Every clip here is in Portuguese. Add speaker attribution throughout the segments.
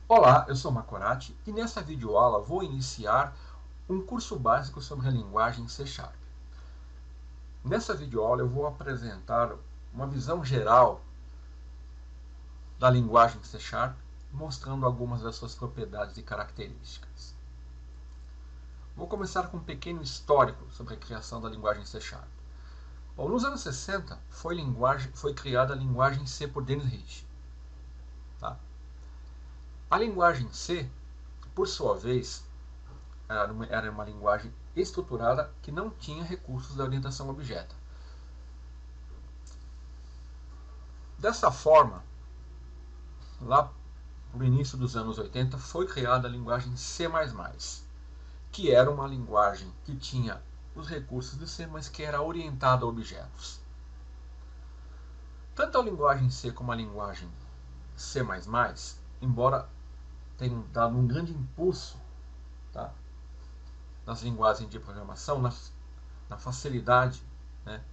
Speaker 1: Olá, eu sou Macorati e nessa videoaula vou iniciar um curso básico sobre a linguagem C#. Nessa videoaula eu vou apresentar uma visão geral da linguagem C#, mostrando algumas das suas propriedades e características. Vou começar com um pequeno histórico sobre a criação da linguagem C#. Bom, nos anos 60 foi criada a linguagem C por Dennis Ritchie. Tá? A linguagem C, por sua vez, era uma linguagem estruturada que não tinha recursos da orientação a objeto. Dessa forma, lá no início dos anos 80, foi criada a linguagem C++, que era uma linguagem que tinha os recursos de C, mas que era orientada a objetos. Tanto a linguagem C como a linguagem C++, embora tenham dado um grande impulso, tá, nas linguagens de programação, na facilidade, né,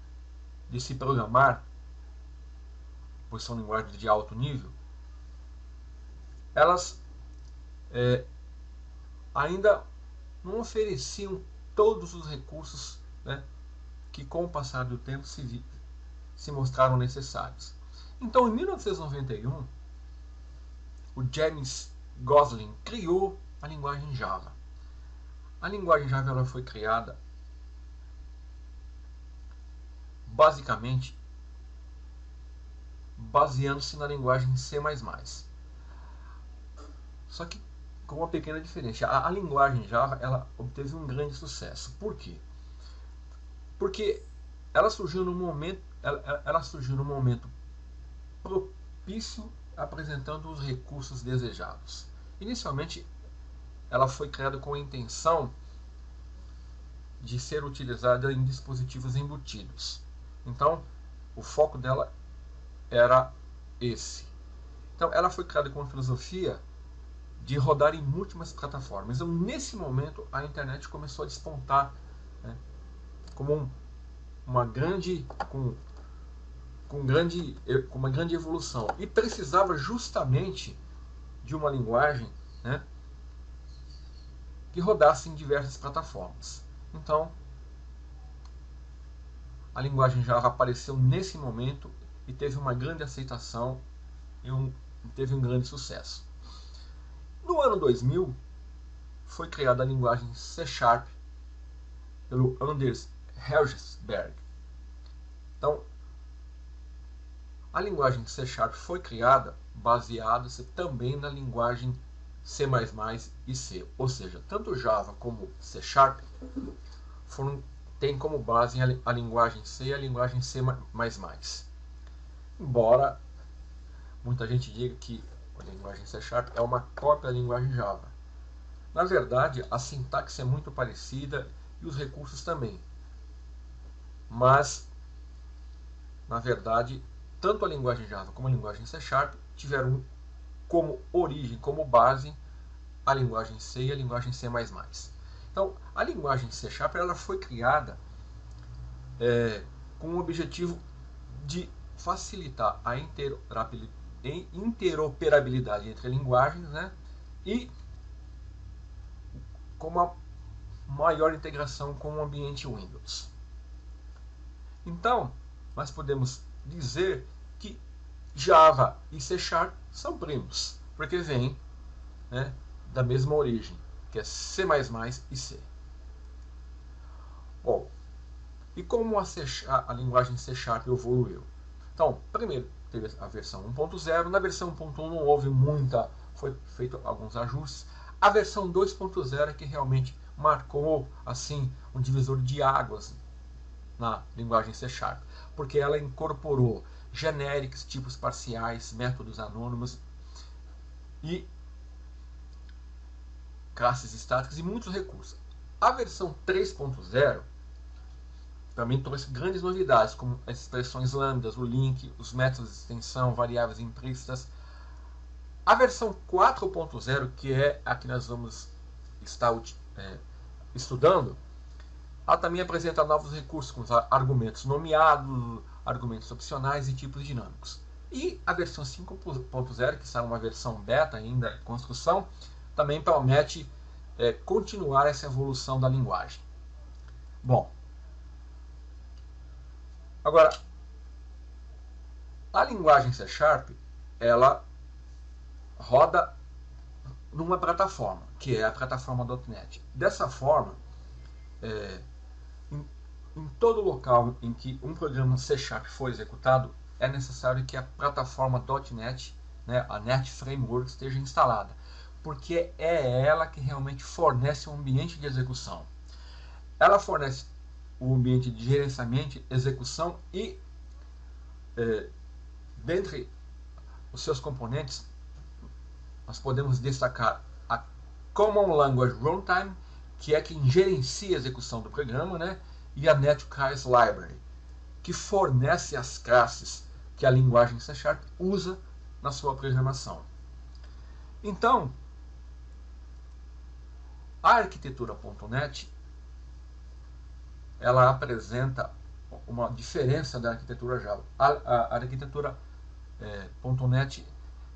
Speaker 1: de se programar, pois são linguagens de alto nível, elas ainda não ofereciam todos os recursos, né, que com o passar do tempo se mostraram necessários. Então, em 1991, o James Gosling criou a linguagem Java. A linguagem Java ela foi criada basicamente baseando-se na linguagem C++. Só que com uma pequena diferença. A linguagem Java ela obteve um grande sucesso. Por quê? Porque ela surgiu no momento propício, apresentando os recursos desejados. Inicialmente, ela foi criada com a intenção de ser utilizada em dispositivos embutidos. Então, o foco dela era esse. Então, ela foi criada com uma filosofia de rodar em múltiplas plataformas. Então, nesse momento, a internet começou a despontar, né, como uma grande evolução, e precisava justamente de uma linguagem, né, que rodasse em diversas plataformas. Então, a linguagem Java apareceu nesse momento e teve uma grande aceitação e teve um grande sucesso. No ano 2000, foi criada a linguagem C# pelo Anders Hejlsberg. Então, a linguagem C# foi criada baseada-se também na linguagem C++ e C, ou seja, tanto Java como C# têm como base a linguagem C e a linguagem C++. Embora muita gente diga que a linguagem C# é uma cópia da linguagem Java. Na verdade, a sintaxe é muito parecida e os recursos também. Mas, na verdade, tanto a linguagem Java como a linguagem C# tiveram como origem, como base, a linguagem C e a linguagem C++. Então, a linguagem C# ela foi criada com o objetivo de facilitar a interoperabilidade entre linguagens, né, e com uma maior integração com o ambiente Windows. Então, nós podemos dizer que Java e C# são primos, porque vêm, né, da mesma origem, que é C++ e C. Bom, e como a linguagem C# evoluiu? Então, primeiro teve a versão 1.0, na versão 1.1 não houve foi feito alguns ajustes. A versão 2.0 é que realmente marcou assim um divisor de águas na linguagem C#, porque ela incorporou generics, tipos parciais, métodos anônimos e classes estáticas e muitos recursos. A versão 3.0 também trouxe grandes novidades, como as expressões lambdas, o link, os métodos de extensão, variáveis implícitas. A versão 4.0, que é a que nós vamos estar estudando, ela também apresenta novos recursos, como argumentos nomeados, argumentos opcionais e tipos dinâmicos. E a versão 5.0, que será uma versão beta ainda em construção, também promete continuar essa evolução da linguagem. Bom, agora, a linguagem C#, ela roda numa plataforma, que é a plataforma .NET. Dessa forma, em todo local em que um programa C# for executado, é necessário que a plataforma .NET, né, a Net Framework, esteja instalada, porque é ela que realmente fornece um ambiente de execução. Ela fornece o ambiente de gerenciamento, execução e, dentre os seus componentes, nós podemos destacar a Common Language Runtime, que é quem gerencia a execução do programa, né? E a Netclass Library, que fornece as classes que a linguagem C# usa na sua programação. Então, a arquitetura .NET, ela apresenta uma diferença da arquitetura Java. A arquitetura .NET,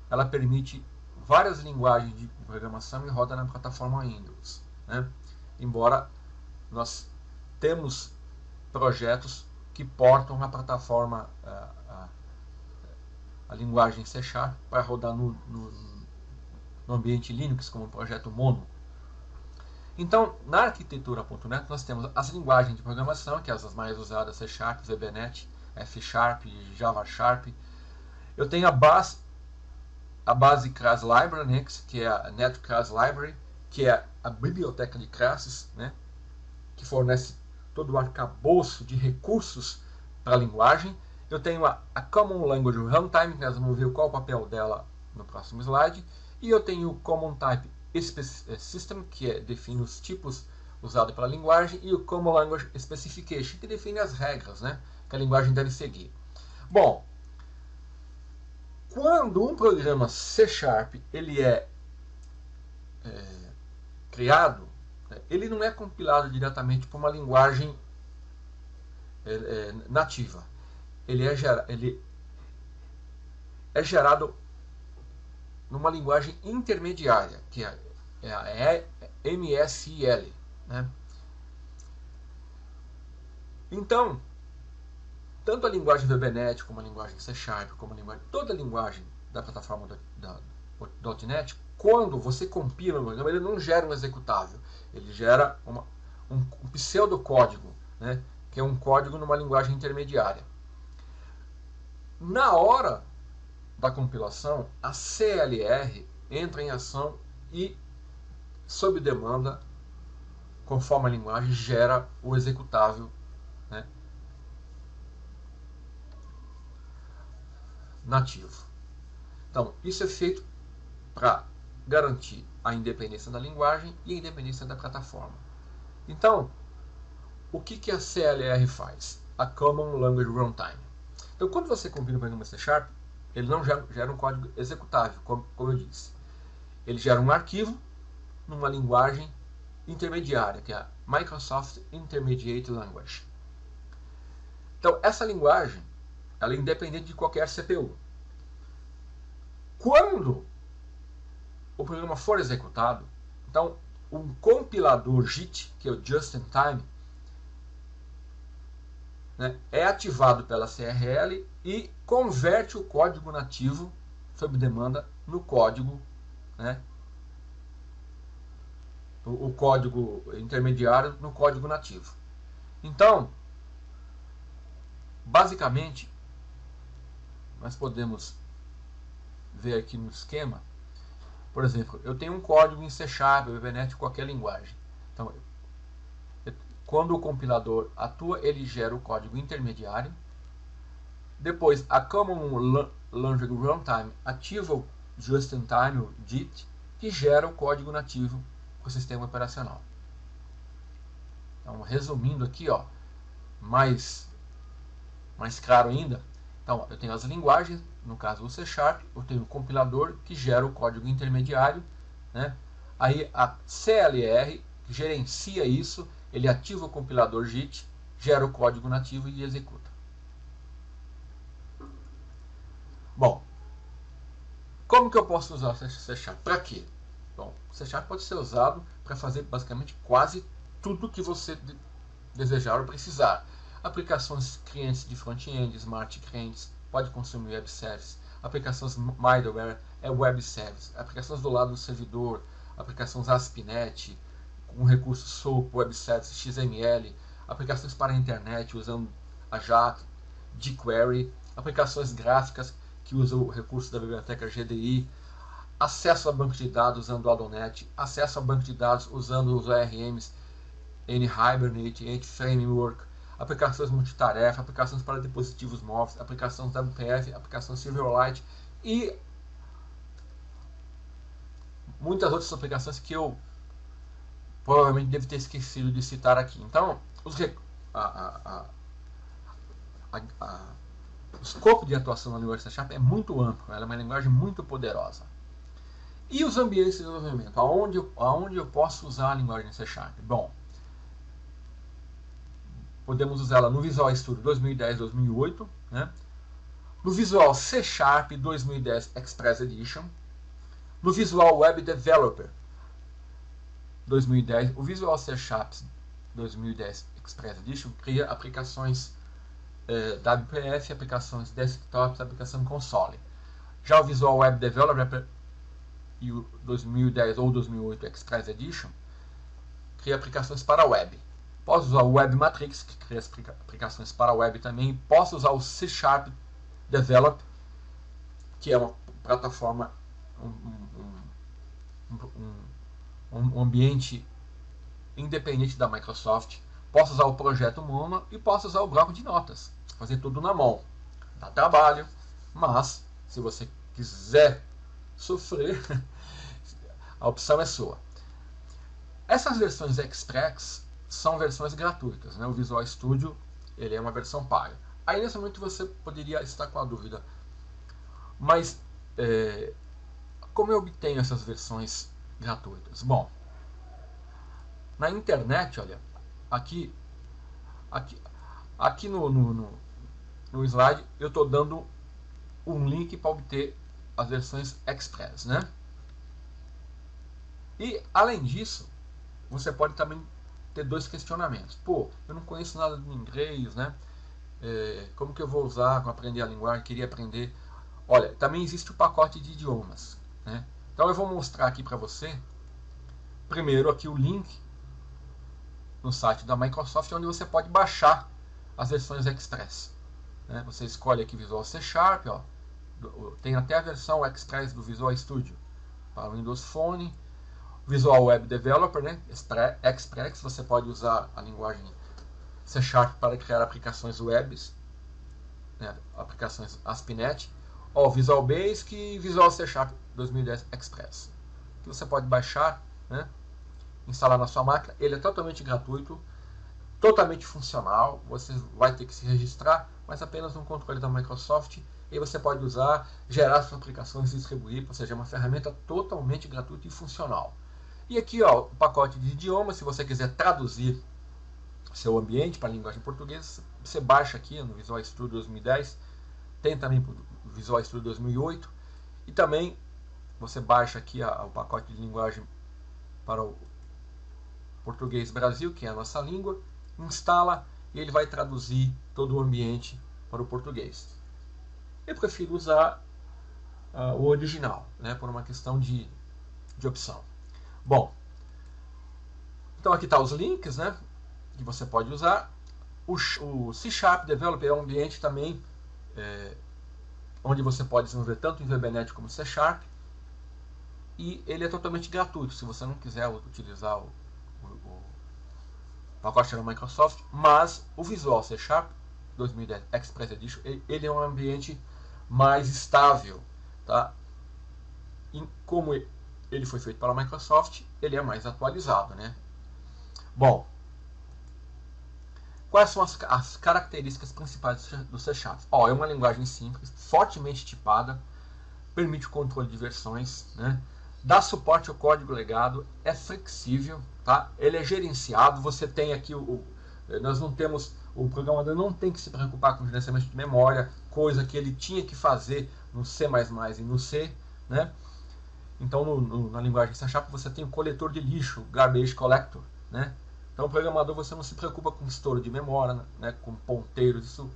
Speaker 1: ela permite várias linguagens de programação e roda na plataforma Windows, né? Embora nós temos projetos que portam a plataforma, a linguagem C# para rodar no ambiente Linux, como o projeto Mono. Então, na arquitetura .NET, nós temos as linguagens de programação, que são as mais usadas, C#, VBNet, F#, Java Sharp. Eu tenho a base Class Library, né, que é a Netclass Library, que é a biblioteca de classes, né, que fornece todo o arcabouço de recursos para a linguagem. Eu tenho a Common Language Runtime, que nós vamos ver qual é o papel dela no próximo slide. E eu tenho o Common Type System, que define os tipos usados pela linguagem, e o Common Language Specification, que define as regras, né, que a linguagem deve seguir. Bom, quando um programa C# ele é criado, ele não é compilado diretamente por uma linguagem nativa. Ele é gerado numa linguagem intermediária, que é a MSIL, né? Então, tanto a linguagem VBNet, como a linguagem C#, como toda a linguagem da plataforma da .NET, quando você compila o programa, ele não gera um executável, ele gera um pseudocódigo, né, que é um código numa linguagem intermediária. Na hora da compilação, a CLR entra em ação e, sob demanda, conforme a linguagem, gera o executável, né, nativo. Então, isso é feito para garantir a independência da linguagem e a independência da plataforma. Então, o que a CLR faz? A Common Language Runtime. Então, quando você compila o programa C#, ele não gera um código executável, como eu disse. Ele gera um arquivo numa linguagem intermediária, que é a Microsoft Intermediate Language. Então, essa linguagem, ela é independente de qualquer CPU. Quando o programa for executado, então, um compilador JIT, que é o Just in Time, né, é ativado pela CRL e converte o código nativo, sob demanda, no código, né, o código intermediário no código nativo. Então, basicamente, nós podemos ver aqui no esquema, por exemplo, eu tenho um código em C#, VBNet, qualquer linguagem. Então, quando o compilador atua, ele gera o código intermediário. Depois, a Common Language Runtime ativa o Just in Time, o JIT, que gera o código nativo para o sistema operacional. Então, resumindo aqui, ó, mais claro ainda. Então, eu tenho as linguagens, no caso o C#, eu tenho o compilador que gera o código intermediário, né? Aí a CLR gerencia isso, ele ativa o compilador JIT, gera o código nativo e executa. Bom, Como que eu posso usar o C Sharp? Para quê? Bom, o C Sharp pode ser usado para fazer basicamente quase tudo que você desejar ou precisar. Aplicações clientes de front-end, smart clients, pode consumir web service. Aplicações middleware é web service. Aplicações do lado do servidor, aplicações ASP.NET, com recurso SOAP, web service, XML, aplicações para a internet usando Ajax, jQuery, aplicações gráficas que usam o recurso da biblioteca GDI, acesso a banco de dados usando o ADONET, acesso a banco de dados usando os ORMs NHibernate, NFramework, aplicações multitarefa, aplicações para dispositivos móveis, aplicações WPF, aplicações Silverlight e muitas outras aplicações que eu provavelmente devo ter esquecido de citar aqui. Então, o escopo de atuação da linguagem C Sharp é muito amplo, ela é uma linguagem muito poderosa. E os ambientes de desenvolvimento? Aonde eu posso usar a linguagem C Sharp? Bom, podemos usá-la no Visual Studio 2010-2008, né? No Visual C Sharp 2010 Express Edition, no Visual Web Developer 2010, o Visual C Sharp 2010 Express Edition cria aplicações WPF, aplicações desktops, aplicação console. Já o Visual Web Developer e o 2010 ou 2008 Express Edition cria aplicações para web. Posso usar o Web Matrix, que cria as aplicações para web também. Posso usar o C Sharp Develop, que é uma plataforma, um ambiente independente da Microsoft. Posso usar o projeto Moma e posso usar o bloco de notas. Fazer tudo na mão. Dá trabalho, mas se você quiser sofrer, a opção é sua. Essas versões Express são versões gratuitas, né? O Visual Studio ele é uma versão paga. Aí nesse momento você poderia estar com a dúvida, mas como eu obtenho essas versões gratuitas? Bom, na internet, olha, aqui no slide eu estou dando um link para obter as versões Express, né? E além disso, você pode também ter dois questionamentos. Pô, eu não conheço nada de inglês, né? Como que eu vou usar para aprender a linguagem? Queria aprender. Olha, também existe o pacote de idiomas, né? Então eu vou mostrar aqui para você, primeiro aqui o link no site da Microsoft, onde você pode baixar as versões Express, né? Você escolhe aqui Visual C Sharp, ó, tem até a versão Express do Visual Studio para o Windows Phone, Visual Web Developer, né? Express, você pode usar a linguagem C Sharp para criar aplicações webs, né? Aplicações ASP.NET, ou Visual Basic e Visual C Sharp 2010 Express, que você pode baixar, né? Instalar na sua máquina. Ele é totalmente gratuito, totalmente funcional. Você vai ter que se registrar, mas apenas no controle da Microsoft. E você pode usar, gerar suas aplicações e distribuir, ou seja, é uma ferramenta totalmente gratuita e funcional. E aqui, ó, o pacote de idiomas. Se você quiser traduzir seu ambiente para a linguagem portuguesa, você baixa aqui no Visual Studio 2010. Tem também o Visual Studio 2008. E também você baixa aqui o pacote de linguagem para o português Brasil, que é a nossa língua, instala e ele vai traduzir todo o ambiente para o português. Eu prefiro usar o original, né, por uma questão de opção. Bom, então aqui está os links, né, que você pode usar. O C Sharp Developer é um ambiente também onde você pode desenvolver tanto em VB.NET como C Sharp, e ele é totalmente gratuito se você não quiser utilizar o pacote da Microsoft. Mas o Visual C Sharp 2010 Express Edition ele é um ambiente mais estável, tá? E como ele foi feito pela Microsoft, ele é mais atualizado, né? Bom, quais são as características principais do C Sharp? É uma linguagem simples, fortemente tipada, permite o controle de versões, né? Dá suporte ao código legado, é flexível, tá? Ele é gerenciado. Você tem aqui nós não temos, o programador não tem que se preocupar com gerenciamento de memória, coisa que ele tinha que fazer no C++ e no C, né? Então, na linguagem C# você tem o coletor de lixo, garbage collector, né? Então, o programador, você não se preocupa com estouro de memória, né? Com ponteiros, isso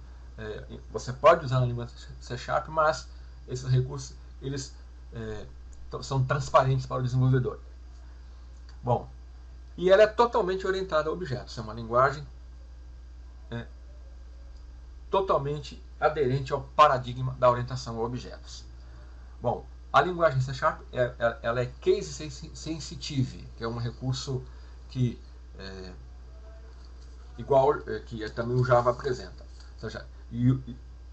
Speaker 1: você pode usar na linguagem C#, mas esses recursos, eles são transparentes para o desenvolvedor. Bom, e ela é totalmente orientada a objetos, é uma linguagem totalmente aderente ao paradigma da orientação a objetos. Bom, a linguagem C# ela é case sensitive, que é um recurso que que também o Java apresenta. Ou seja,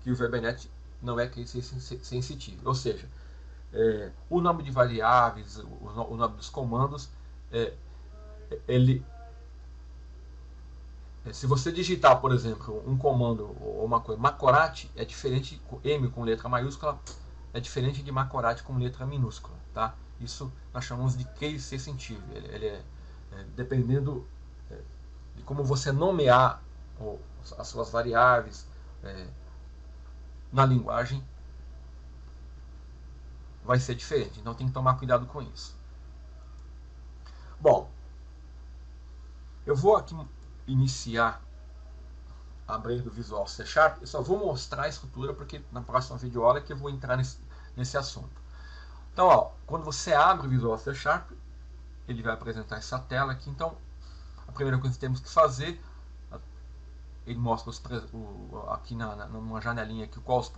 Speaker 1: que o VBNet não é case sensitive. Ou seja, o nome de variáveis, o nome dos comandos, se você digitar, por exemplo, um comando ou uma coisa, Macorati é diferente, M com letra maiúscula é diferente de Macorati com letra minúscula, tá? Isso nós chamamos de case sensitive. Ele dependendo de como você nomear as suas variáveis na linguagem, vai ser diferente. Então tem que tomar cuidado com isso. Bom, eu vou aqui iniciar abrindo o Visual C#. Eu só vou mostrar a estrutura porque na próxima videoaula é que eu vou entrar nesse assunto. Então, ó, quando você abre o Visual C#, ele vai apresentar essa tela aqui. Então, a primeira coisa que temos que fazer, ele mostra aqui numa janelinha aqui quais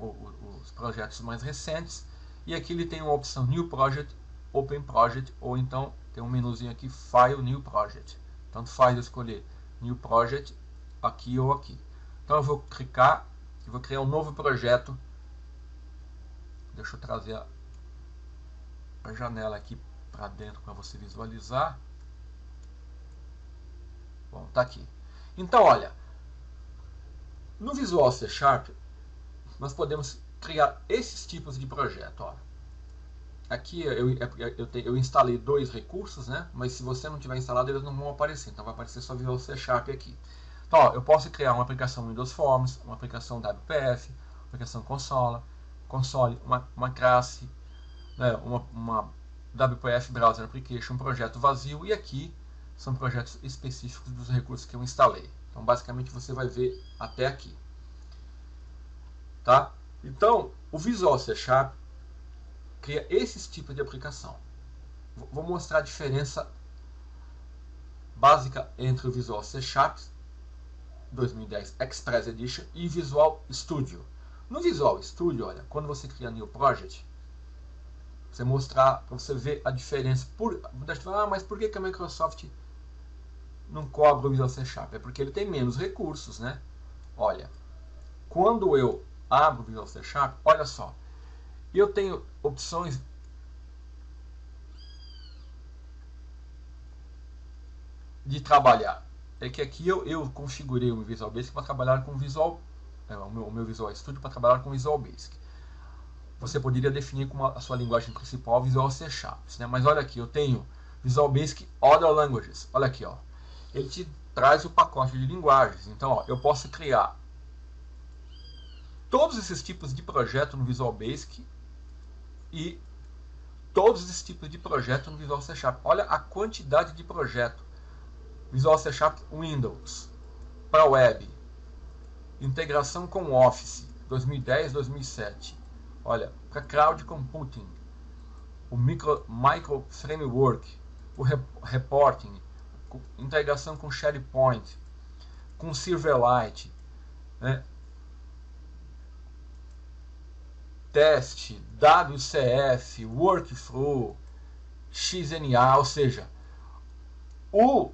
Speaker 1: os projetos mais recentes. E aqui ele tem uma opção New Project, Open Project, ou então tem um menuzinho aqui File New Project. Tanto faz eu escolher New Project aqui ou aqui. Então eu vou clicar e vou criar um novo projeto. Deixa eu trazer a janela aqui para dentro para você visualizar. Bom, tá aqui. Então, olha, no Visual C# nós podemos criar esses tipos de projeto. Ó. Aqui eu instalei 2 recursos, né? Mas se você não tiver instalado, eles não vão aparecer. Então vai aparecer só Visual C# aqui. Então, ó, eu posso criar uma aplicação Windows Forms, uma aplicação WPF, uma aplicação console, uma classe, né, uma WPF Browser Application, um projeto vazio. E aqui são projetos específicos dos recursos que eu instalei. Então, basicamente, você vai ver até aqui. Tá? Então, o Visual C# cria esses tipos de aplicação. Vou mostrar a diferença básica entre o Visual C# 2010 Express Edition e Visual Studio. No Visual Studio, olha, quando você cria New Project, você mostrar para você ver a diferença. Mas por que a Microsoft não cobra o Visual C#? É porque ele tem menos recursos, né? Olha, quando eu abro o Visual C#, olha só, eu tenho opções de trabalhar. É que aqui eu configurei o Visual Basic para trabalhar com o meu Visual Studio para trabalhar com Visual Basic. Você poderia definir como a sua linguagem principal Visual C#, né? Mas olha aqui, eu tenho Visual Basic Other Languages. Olha aqui, ó. Ele te traz o pacote de linguagens. Então, ó, eu posso criar todos esses tipos de projeto no Visual Basic e todos esses tipos de projeto no Visual C#. Olha a quantidade de projeto. Visual C# Windows, para web, integração com Office, 2010, 2007. Olha, para Cloud Computing, o Micro Framework, o Reporting, integração com SharePoint, com Silverlight, né? Teste, WCF, Workflow, XNA, ou seja, o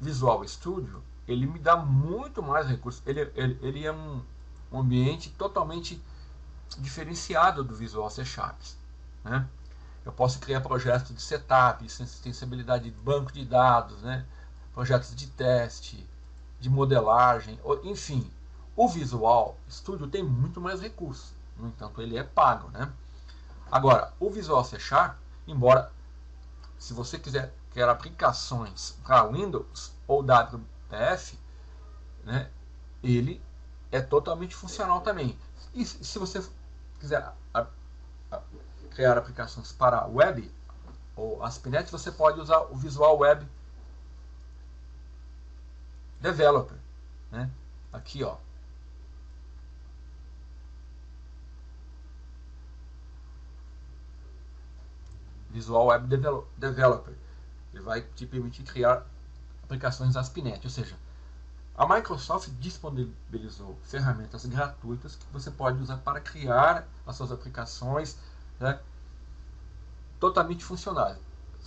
Speaker 1: Visual Studio, ele me dá muito mais recursos. Ele é um ambiente totalmente diferenciado do Visual C#. Né? Eu posso criar projetos de setup, extensibilidade de banco de dados, né? Projetos de teste, de modelagem, enfim. O Visual Studio tem muito mais recursos. No entanto, ele é pago. Né? Agora, o Visual C#, embora, se você quiser criar aplicações para Windows ou WPF, né, ele é totalmente funcional também. E se você quiser criar aplicações para web ou ASP.NET, você pode usar o Visual Web Developer, né? Aqui, ó. Visual Web Developer. Ele vai te permitir criar aplicações ASP.NET, ou seja, a Microsoft disponibilizou ferramentas gratuitas que você pode usar para criar as suas aplicações, né, totalmente funcionais.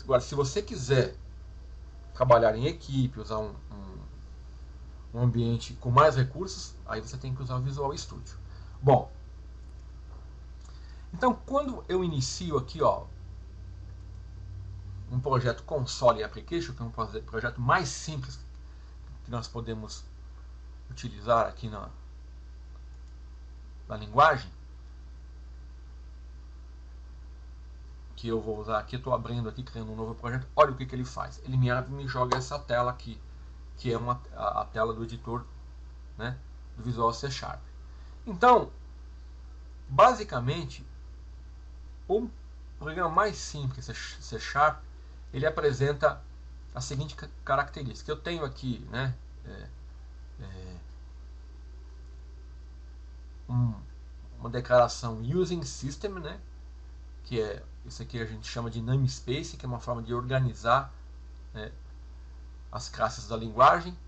Speaker 1: Agora, se você quiser trabalhar em equipe, usar um ambiente com mais recursos, aí você tem que usar o Visual Studio. Bom, então quando eu inicio aqui, ó, um projeto Console Application, que é um projeto mais simples que nós podemos utilizar aqui na linguagem, que eu vou usar aqui, estou abrindo aqui, criando um novo projeto. Olha o que ele faz. Ele me joga essa tela aqui, que é a tela do editor, né, do Visual C Sharp. Então, basicamente, o programa mais simples, C Sharp, ele apresenta a seguinte característica. Eu tenho aqui, né, uma declaração using system, né, que é isso aqui a gente chama de namespace, que é uma forma de organizar, né, as classes da linguagem.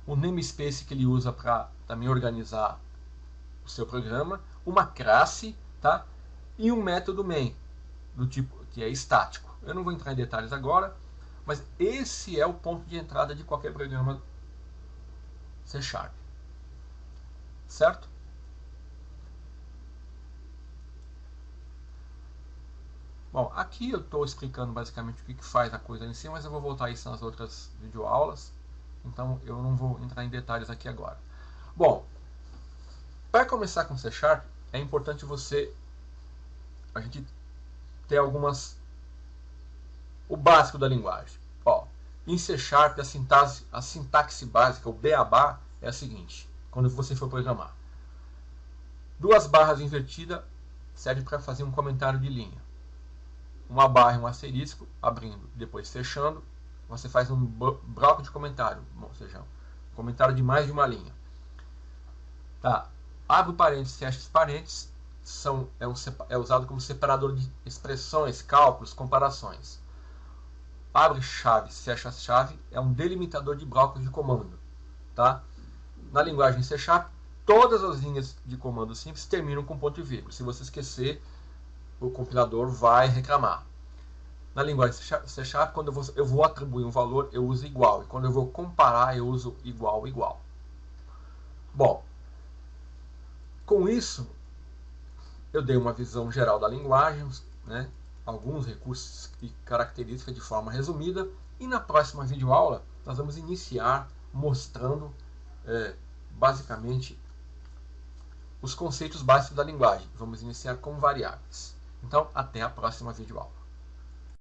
Speaker 1: O namespace que ele usa para também organizar o seu programa, uma classe, tá, e um método main do tipo que é estático. Eu não vou entrar em detalhes agora, mas esse é o ponto de entrada de qualquer programa C Sharp, certo? Bom, aqui eu estou explicando basicamente o que faz a coisa em si, mas eu vou voltar a isso nas outras videoaulas, então eu não vou entrar em detalhes aqui agora. Bom, para começar com C Sharp, é importante a gente ter o básico da linguagem. Ó, em C Sharp, a sintaxe básica, o beabá, é a seguinte, quando você for programar. Duas barras invertidas serve para fazer um comentário de linha. Uma barra e um asterisco, abrindo e depois fechando, você faz um bloco de comentário, ou seja, um comentário de mais de uma linha. Tá. Abre parênteses, fecha parênteses, é usado como separador de expressões, cálculos, comparações. Abre chaves, fecha chave, é um delimitador de blocos de comando. Tá? Na linguagem C Sharp, todas as linhas de comando simples terminam com ponto e vírgula. Se você esquecer, o compilador vai reclamar. Na linguagem C Sharp, quando eu vou atribuir um valor, eu uso igual. E quando eu vou comparar, eu uso igual, igual. Bom, com isso, eu dei uma visão geral da linguagem, né, alguns recursos e características de forma resumida. E na próxima videoaula, nós vamos iniciar mostrando basicamente os conceitos básicos da linguagem. Vamos iniciar com variáveis. Então, até a próxima videoaula.